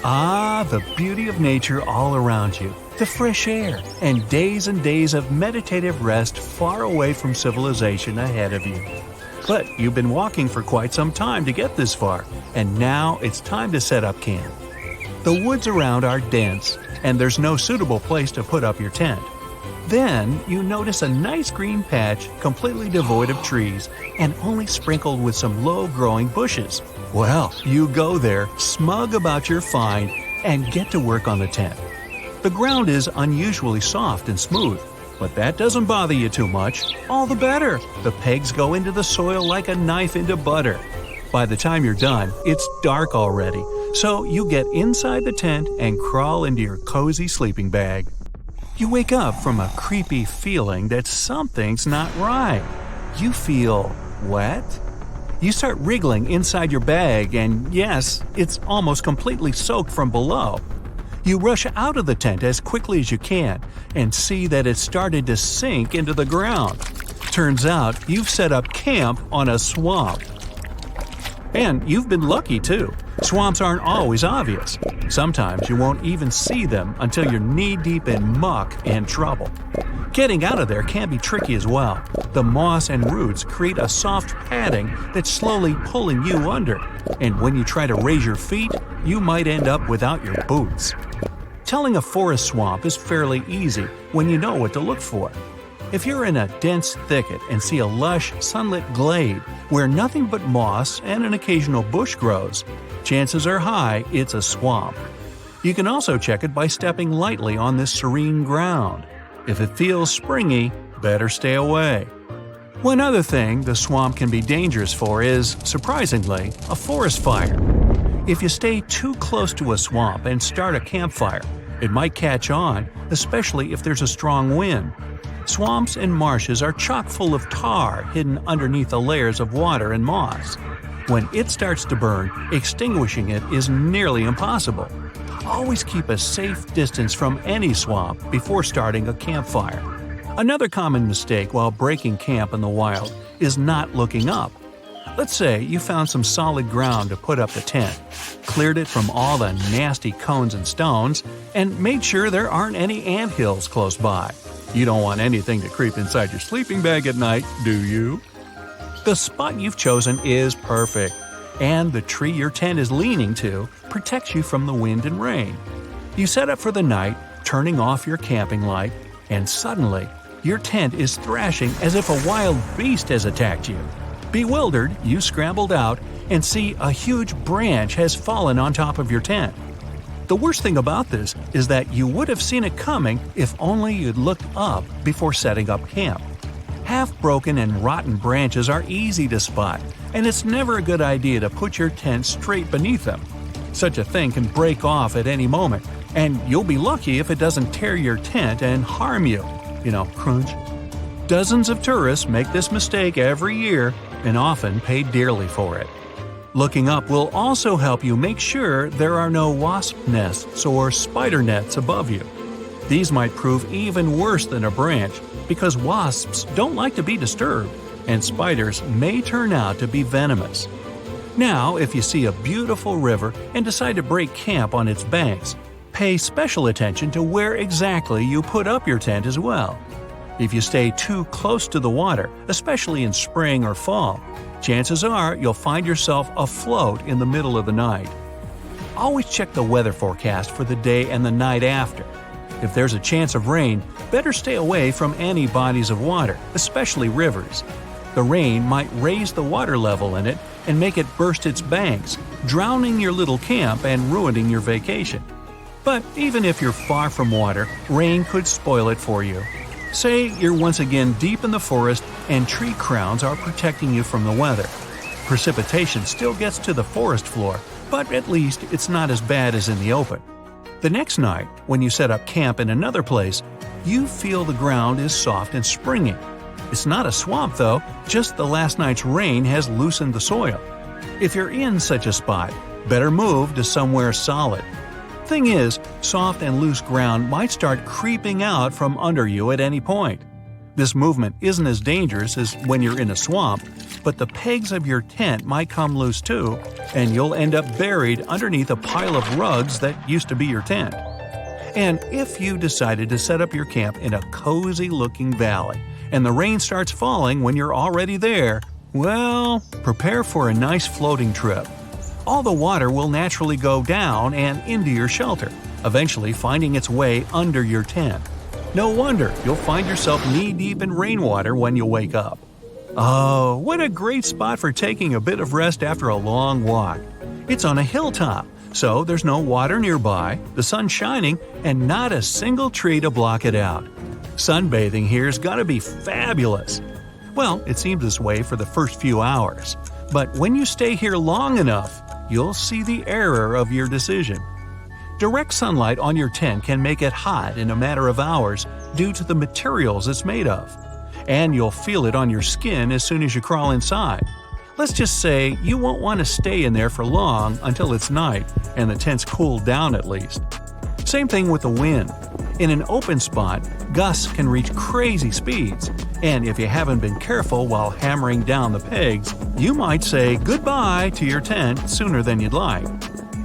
Ah, the beauty of nature all around you, the fresh air, and days of meditative rest far away from civilization ahead of you. But you've been walking for quite some time to get this far, and now it's time to set up camp. The woods around are dense, and there's no suitable place to put up your tent. Then you notice a nice green patch completely devoid of trees and only sprinkled with some low-growing bushes. Well, you go there, smug about your find, and get to work on the tent. The ground is unusually soft and smooth, but that doesn't bother you too much. All the better. The pegs go into the soil like a knife into butter. By the time you're done, it's dark already, so you get inside the tent and crawl into your cozy sleeping bag. You wake up from a creepy feeling that something's not right. You feel wet? You start wriggling inside your bag and yes, it's almost completely soaked from below. You rush out of the tent as quickly as you can and see that it's started to sink into the ground. Turns out you've set up camp on a swamp. And you've been lucky too. Swamps aren't always obvious. Sometimes you won't even see them until you're knee-deep in muck and trouble. Getting out of there can be tricky as well. The moss and roots create a soft padding that's slowly pulling you under, and when you try to raise your feet, you might end up without your boots. Telling a forest swamp is fairly easy when you know what to look for. If you're in a dense thicket and see a lush, sunlit glade where nothing but moss and an occasional bush grows, chances are high it's a swamp. You can also check it by stepping lightly on this serene ground. If it feels springy, better stay away. One other thing the swamp can be dangerous for is, surprisingly, a forest fire. If you stay too close to a swamp and start a campfire, it might catch on, especially if there's a strong wind. Swamps and marshes are chock full of tar hidden underneath the layers of water and moss. When it starts to burn, extinguishing it is nearly impossible. Always keep a safe distance from any swamp before starting a campfire. Another common mistake while breaking camp in the wild is not looking up. Let's say you found some solid ground to put up the tent, cleared it from all the nasty cones and stones, and made sure there aren't any anthills close by. You don't want anything to creep inside your sleeping bag at night, do you? The spot you've chosen is perfect, and the tree your tent is leaning to protects you from the wind and rain. You set up for the night, turning off your camping light, and suddenly, your tent is thrashing as if a wild beast has attacked you. Bewildered, you scrambled out and see a huge branch has fallen on top of your tent. The worst thing about this is that you would have seen it coming if only you'd looked up before setting up camp. Half-broken and rotten branches are easy to spot, and it's never a good idea to put your tent straight beneath them. Such a thing can break off at any moment, and you'll be lucky if it doesn't tear your tent and harm you. Crunch. Dozens of tourists make this mistake every year and often pay dearly for it. Looking up will also help you make sure there are no wasp nests or spider nets above you. These might prove even worse than a branch because wasps don't like to be disturbed, and spiders may turn out to be venomous. Now, if you see a beautiful river and decide to break camp on its banks, pay special attention to where exactly you put up your tent as well. If you stay too close to the water, especially in spring or fall, chances are you'll find yourself afloat in the middle of the night. Always check the weather forecast for the day and the night after. If there's a chance of rain, better stay away from any bodies of water, especially rivers. The rain might raise the water level in it and make it burst its banks, drowning your little camp and ruining your vacation. But even if you're far from water, rain could spoil it for you. Say you're once again deep in the forest and tree crowns are protecting you from the weather. Precipitation still gets to the forest floor, but at least it's not as bad as in the open. The next night, when you set up camp in another place, you feel the ground is soft and springy. It's not a swamp though, just the last night's rain has loosened the soil. If you're in such a spot, better move to somewhere solid. Thing is, soft and loose ground might start creeping out from under you at any point. This movement isn't as dangerous as when you're in a swamp, but the pegs of your tent might come loose too, and you'll end up buried underneath a pile of rugs that used to be your tent. And if you decided to set up your camp in a cozy-looking valley, and the rain starts falling when you're already there, well, prepare for a nice floating trip. All the water will naturally go down and into your shelter, eventually finding its way under your tent. No wonder you'll find yourself knee-deep in rainwater when you wake up. Oh, what a great spot for taking a bit of rest after a long walk. It's on a hilltop, so there's no water nearby, the sun's shining, and not a single tree to block it out. Sunbathing here's gotta be fabulous. Well, it seems this way for the first few hours. But when you stay here long enough, you'll see the error of your decision. Direct sunlight on your tent can make it hot in a matter of hours due to the materials it's made of. And you'll feel it on your skin as soon as you crawl inside. Let's just say you won't want to stay in there for long until it's night and the tent's cooled down at least. Same thing with the wind. In an open spot, gusts can reach crazy speeds, and if you haven't been careful while hammering down the pegs, you might say goodbye to your tent sooner than you'd like.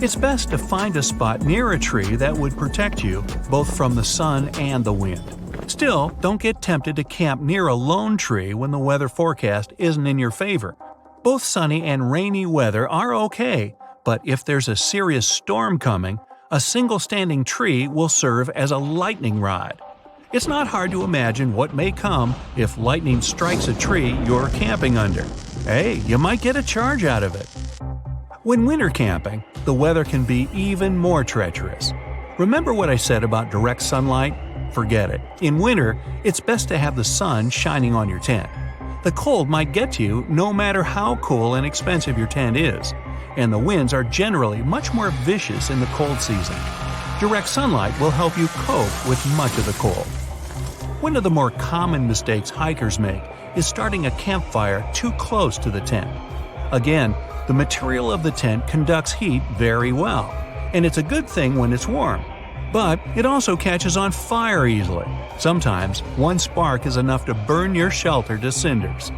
It's best to find a spot near a tree that would protect you both from the sun and the wind. Still, don't get tempted to camp near a lone tree when the weather forecast isn't in your favor. Both sunny and rainy weather are okay, but if there's a serious storm coming, a single standing tree will serve as a lightning rod. It's not hard to imagine what may come if lightning strikes a tree you're camping under. Hey, you might get a charge out of it. When winter camping, the weather can be even more treacherous. Remember what I said about direct sunlight? Forget it. In winter, it's best to have the sun shining on your tent. The cold might get to you no matter how cool and expensive your tent is, and the winds are generally much more vicious in the cold season. Direct sunlight will help you cope with much of the cold. One of the more common mistakes hikers make is starting a campfire too close to the tent. Again, the material of the tent conducts heat very well, and it's a good thing when it's warm. But it also catches on fire easily. Sometimes, one spark is enough to burn your shelter to cinders.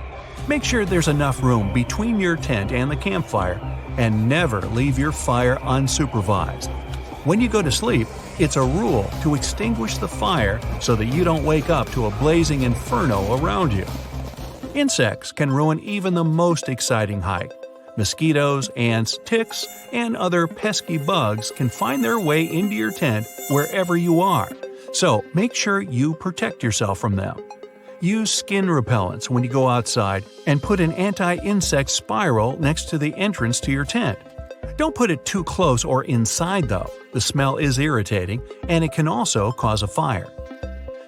Make sure there's enough room between your tent and the campfire, and never leave your fire unsupervised. When you go to sleep, it's a rule to extinguish the fire so that you don't wake up to a blazing inferno around you. Insects can ruin even the most exciting hike. Mosquitoes, ants, ticks, and other pesky bugs can find their way into your tent wherever you are, so make sure you protect yourself from them. Use skin repellents when you go outside and put an anti-insect spiral next to the entrance to your tent. Don't put it too close or inside though, the smell is irritating and it can also cause a fire.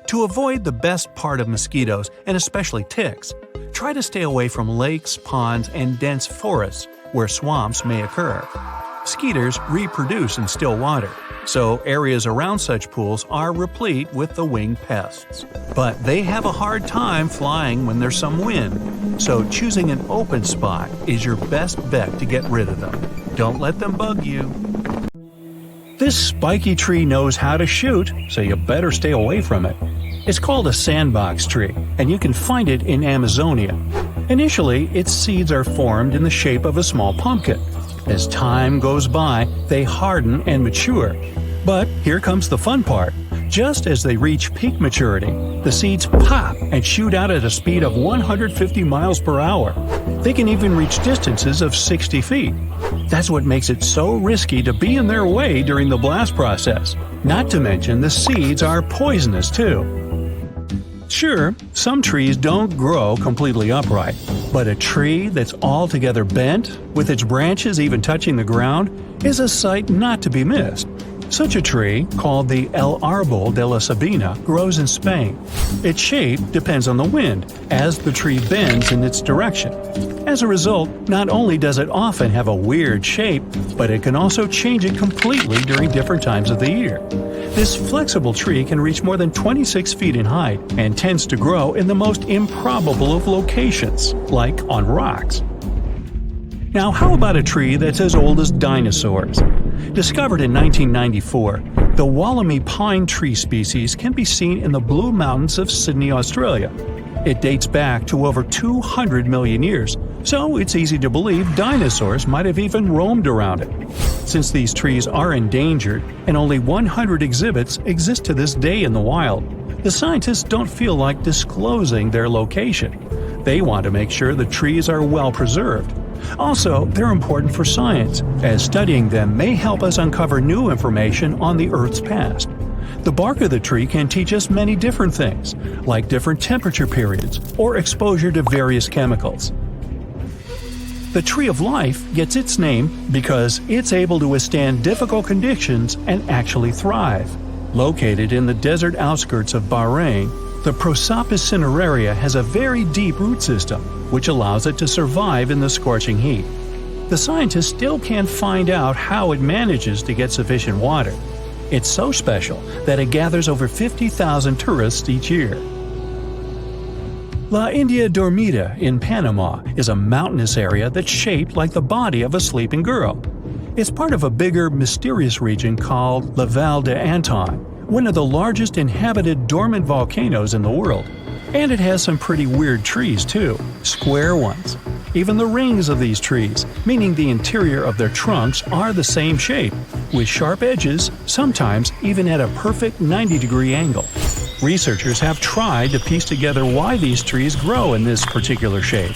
To avoid the best part of mosquitoes, and especially ticks, try to stay away from lakes, ponds, and dense forests where swamps may occur. Skeeters reproduce in still water, so areas around such pools are replete with the winged pests. But they have a hard time flying when there's some wind, so choosing an open spot is your best bet to get rid of them. Don't let them bug you. This spiky tree knows how to shoot, so you better stay away from it. It's called a sandbox tree, and you can find it in Amazonia. Initially, its seeds are formed in the shape of a small pumpkin. As time goes by, they harden and mature. But here comes the fun part. Just as they reach peak maturity, the seeds pop and shoot out at a speed of 150 miles per hour. They can even reach distances of 60 feet. That's what makes it so risky to be in their way during the blast process. Not to mention the seeds are poisonous too. Sure, some trees don't grow completely upright, but a tree that's altogether bent, with its branches even touching the ground, is a sight not to be missed. Such a tree, called the El Árbol de la Sabina, grows in Spain. Its shape depends on the wind, as the tree bends in its direction. As a result, not only does it often have a weird shape, but it can also change it completely during different times of the year. This flexible tree can reach more than 26 feet in height and tends to grow in the most improbable of locations, like on rocks. Now, how about a tree that's as old as dinosaurs? Discovered in 1994, the Wollemi pine tree species can be seen in the Blue Mountains of Sydney, Australia. It dates back to over 200 million years, so it's easy to believe dinosaurs might have even roamed around it. Since these trees are endangered and only 100 exhibits exist to this day in the wild, the scientists don't feel like disclosing their location. They want to make sure the trees are well preserved. Also, they're important for science, as studying them may help us uncover new information on the Earth's past. The bark of the tree can teach us many different things, like different temperature periods or exposure to various chemicals. The tree of life gets its name because it's able to withstand difficult conditions and actually thrive. Located in the desert outskirts of Bahrain, the Prosopis cineraria has a very deep root system, which allows it to survive in the scorching heat. The scientists still can't find out how it manages to get sufficient water. It's so special that it gathers over 50,000 tourists each year. La India Dormida in Panama is a mountainous area that's shaped like the body of a sleeping girl. It's part of a bigger, mysterious region called La Val de Anton, one of the largest inhabited dormant volcanoes in the world. And it has some pretty weird trees too, square ones. Even the rings of these trees, meaning the interior of their trunks, are the same shape, with sharp edges, sometimes even at a perfect 90-degree angle. Researchers have tried to piece together why these trees grow in this particular shape.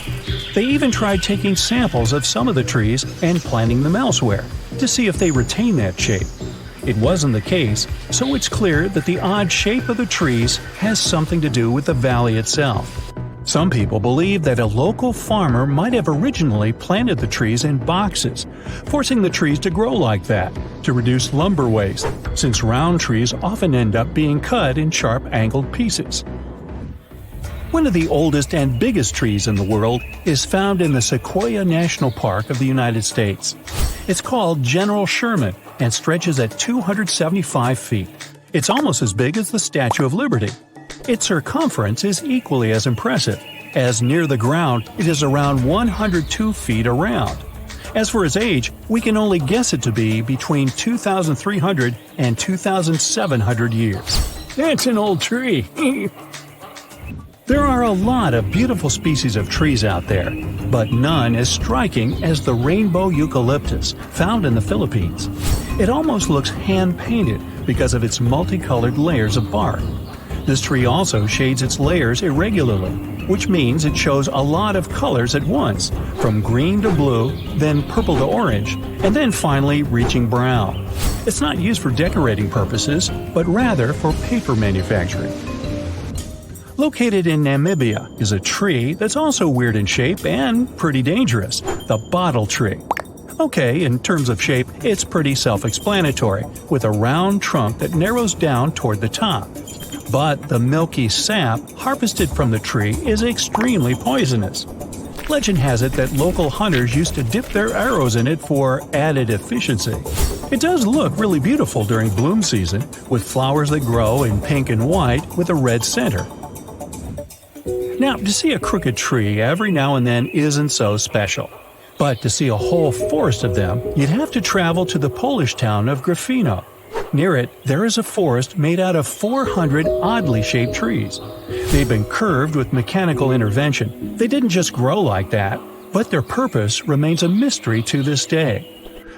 They even tried taking samples of some of the trees and planting them elsewhere, to see if they retain that shape. It wasn't the case, so it's clear that the odd shape of the trees has something to do with the valley itself. Some people believe that a local farmer might have originally planted the trees in boxes, forcing the trees to grow like that, to reduce lumber waste, since round trees often end up being cut in sharp angled pieces. One of the oldest and biggest trees in the world is found in the Sequoia National Park of the United States. It's called General Sherman and stretches at 275 feet. It's almost as big as the Statue of Liberty. Its circumference is equally as impressive, as near the ground it is around 102 feet around. As for its age, we can only guess it to be between 2,300 and 2,700 years. That's an old tree. There are a lot of beautiful species of trees out there, but none as striking as the rainbow eucalyptus found in the Philippines. It almost looks hand-painted because of its multicolored layers of bark. This tree also shades its layers irregularly, which means it shows a lot of colors at once, from green to blue, then purple to orange, and then finally reaching brown. It's not used for decorating purposes, but rather for paper manufacturing. Located in Namibia is a tree that's also weird in shape and pretty dangerous, the bottle tree. Okay, in terms of shape, it's pretty self-explanatory, with a round trunk that narrows down toward the top. But the milky sap harvested from the tree is extremely poisonous. Legend has it that local hunters used to dip their arrows in it for added efficiency. It does look really beautiful during bloom season, with flowers that grow in pink and white with a red center. Now, to see a crooked tree every now and then isn't so special. But to see a whole forest of them, you'd have to travel to the Polish town of Gryfino. Near it, there is a forest made out of 400 oddly shaped trees. They've been curved with mechanical intervention. They didn't just grow like that, but their purpose remains a mystery to this day.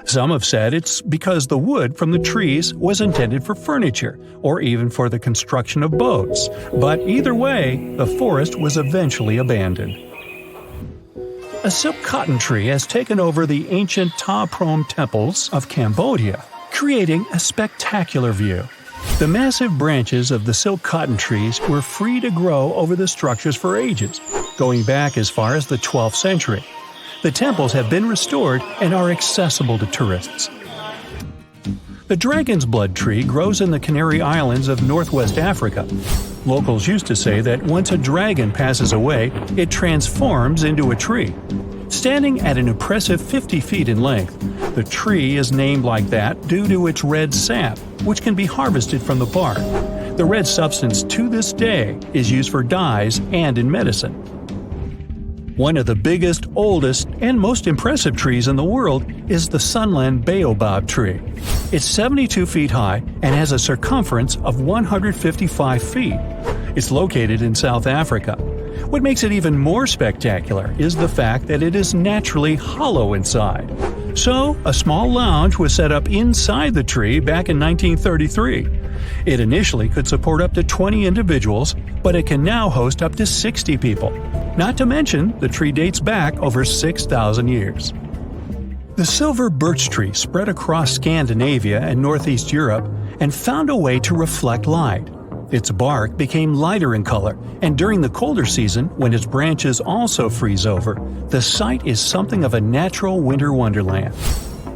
Some have said it's because the wood from the trees was intended for furniture, or even for the construction of boats. But either way, the forest was eventually abandoned. A silk cotton tree has taken over the ancient Ta Prohm temples of Cambodia, creating a spectacular view. The massive branches of the silk cotton trees were free to grow over the structures for ages, going back as far as the 12th century. The temples have been restored and are accessible to tourists. The dragon's blood tree grows in the Canary Islands of northwest Africa. Locals used to say that once a dragon passes away, it transforms into a tree. Standing at an impressive 50 feet in length, the tree is named like that due to its red sap, which can be harvested from the bark. The red substance to this day is used for dyes and in medicine. One of the biggest, oldest, and most impressive trees in the world is the Sunland baobab tree. It's 72 feet high and has a circumference of 155 feet. It's located in South Africa. What makes it even more spectacular is the fact that it is naturally hollow inside. So, a small lounge was set up inside the tree back in 1933. It initially could support up to 20 individuals, but it can now host up to 60 people. Not to mention, the tree dates back over 6,000 years. The silver birch tree spread across Scandinavia and Northeast Europe and found a way to reflect light. Its bark became lighter in color, and during the colder season, when its branches also freeze over, the site is something of a natural winter wonderland.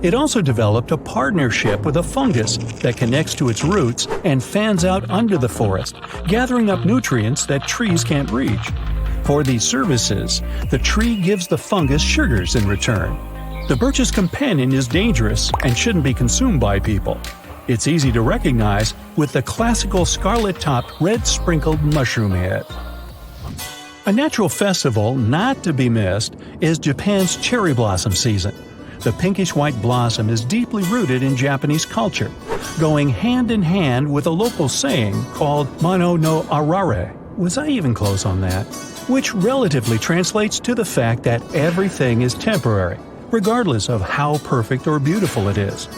It also developed a partnership with a fungus that connects to its roots and fans out under the forest, gathering up nutrients that trees can't reach. For these services, the tree gives the fungus sugars in return. The birch's companion is dangerous and shouldn't be consumed by people. It's easy to recognize with the classical scarlet-topped red-sprinkled mushroom head. A natural festival not to be missed is Japan's cherry blossom season. The pinkish-white blossom is deeply rooted in Japanese culture, going hand in hand with a local saying called Mono no Arare. Was I even close on that? Which relatively translates to the fact that everything is temporary, regardless of how perfect or beautiful it is.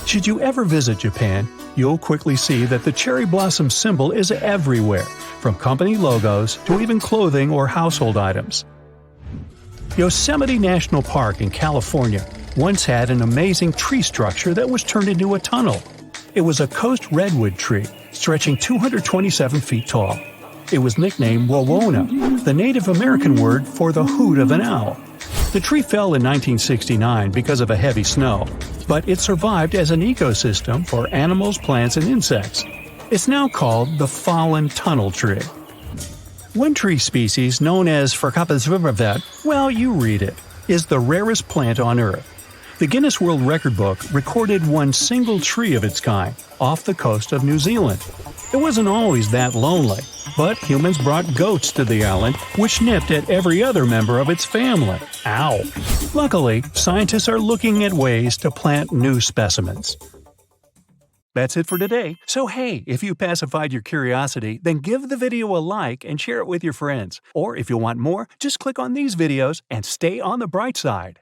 Should you ever visit Japan, you'll quickly see that the cherry blossom symbol is everywhere, from company logos to even clothing or household items. Yosemite National Park in California once had an amazing tree structure that was turned into a tunnel. It was a coast redwood tree, stretching 227 feet tall. It was nicknamed Wawona, the Native American word for the hoot of an owl. The tree fell in 1969 because of a heavy snow, but it survived as an ecosystem for animals, plants, and insects. It's now called the fallen tunnel tree. One tree species known as Verkapasvivervet, well, you read it, is the rarest plant on Earth. The Guinness World Record book recorded one single tree of its kind off the coast of New Zealand. It wasn't always that lonely, but humans brought goats to the island, which nipped at every other member of its family. Ow! Luckily, scientists are looking at ways to plant new specimens. That's it for today. So hey, if you pacified your curiosity, then give the video a like and share it with your friends. Or if you want more, just click on these videos and stay on the bright side.